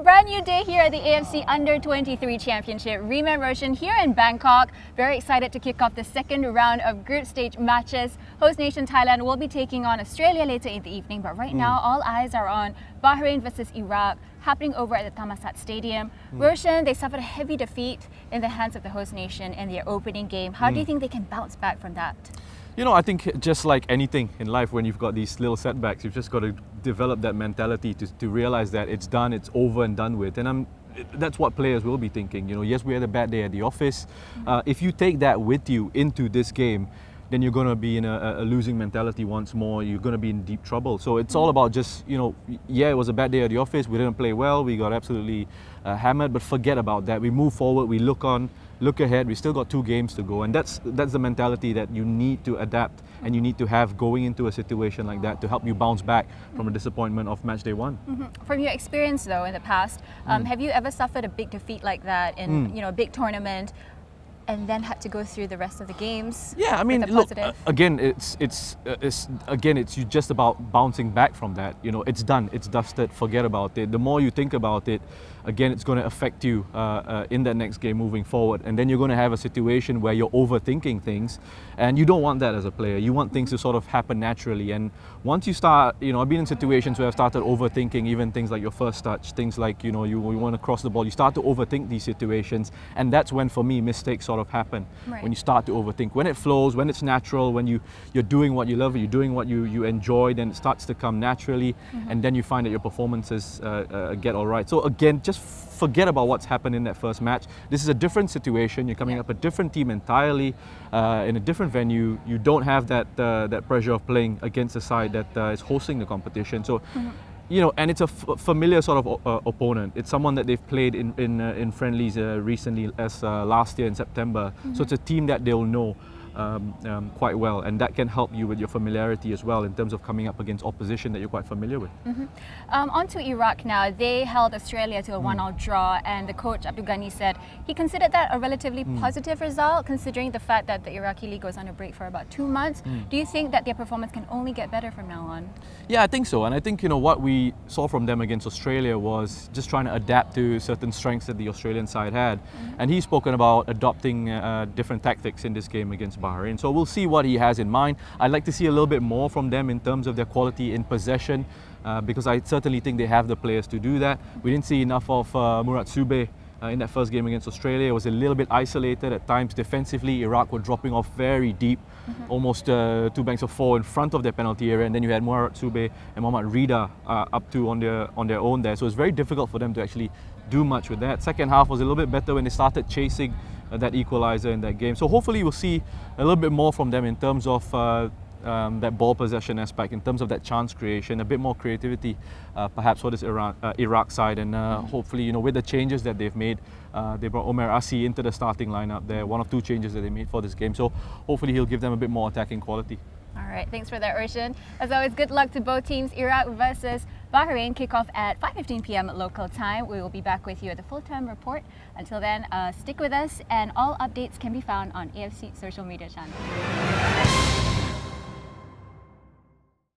brand new day here at the AFC Under-23 Championship. Reem and Roshan here in Bangkok. Very excited to kick off the second round of group stage matches. Host nation Thailand will be taking on Australia later in the evening, but right now all eyes are on Bahrain versus Iraq, happening over at the Thammasat Stadium. Roshan, they suffered a heavy defeat in the hands of the host nation in their opening game. How do you think they can bounce back from that? You know, I think just like anything in life, when you've got these little setbacks, you've just got to develop that mentality to realize that it's done, it's over and done with. And that's what players will be thinking. You know, yes, we had a bad day at the office. If you take that with you into this game, then you're going to be in a losing mentality once more. You're going to be in deep trouble. So it's all about just, you know, yeah, it was a bad day at the office. We didn't play well. We got absolutely hammered, but forget about that. We move forward. We look ahead. We still got 2 games to go, and that's the mentality that you need to adapt and you need to have going into a situation like that to help you bounce back from a disappointment of match day 1. From your experience, though, in the past, have you ever suffered a big defeat like that in a big tournament, and then had to go through the rest of the games? Yeah, I mean, look, again, it's you just about bouncing back from that. You know, it's done, it's dusted, forget about it. The more you think about it, again, it's going to affect you in that next game moving forward. And then you're going to have a situation where you're overthinking things, and you don't want that as a player. You want things to sort of happen naturally. And once you start, you know, I've been in situations where I've started overthinking even things like your first touch, things like, you know, you want to cross the ball. You start to overthink these situations, and that's when, for me, mistakes sort of happen. Right. When you start to overthink. When it flows, when it's natural, when you're doing what you love, you're doing what you enjoy, then it starts to come naturally, and then you find that your performances get all right. So again, just forget about what's happened in that first match. This is a different situation. You're coming up a different team entirely, in a different venue. You don't have that pressure of playing against a side that is hosting the competition. So, you know, and it's a familiar sort of opponent. It's someone that they've played in friendlies recently, as last year in September. So it's a team that they'll know quite well, and that can help you with your familiarity as well in terms of coming up against opposition that you're quite familiar with. On to Iraq now. They held Australia to a 1-1 draw, and the coach Abdul Ghani said he considered that a relatively positive result, considering the fact that the Iraqi league was on a break for about 2 months. Do you think that their performance can only get better from now on? Yeah, I think so. And I think, you know, what we saw from them against Australia was just trying to adapt to certain strengths that the Australian side had. And he's spoken about adopting different tactics in this game against Bahrain. So we'll see what he has in mind. I'd like to see a little bit more from them in terms of their quality in possession, because I certainly think they have the players to do that. We didn't see enough of Murat Sube in that first game against Australia. It was a little bit isolated at times defensively. Iraq were dropping off very deep, almost 2 banks of 4 in front of their penalty area, and then you had Murat Sube and Mohammad Rida up to on their own there. So it's very difficult for them to actually do much with that. Second half was a little bit better when they started chasing that equalizer in that game. So hopefully we'll see a little bit more from them in terms of that ball possession aspect, in terms of that chance creation, a bit more creativity perhaps for this Iraq side, and hopefully, you know, with the changes that they've made, they brought Omer Assi into the starting lineup there, one of 2 changes that they made for this game, so hopefully he'll give them a bit more attacking quality. All right, thanks for that, Roshan. As always, good luck to both teams. Iraq versus Bahrain kickoff at 5:15 p.m. local time. We will be back with you at the full-time report. Until then, stick with us, and all updates can be found on AFC social media channels.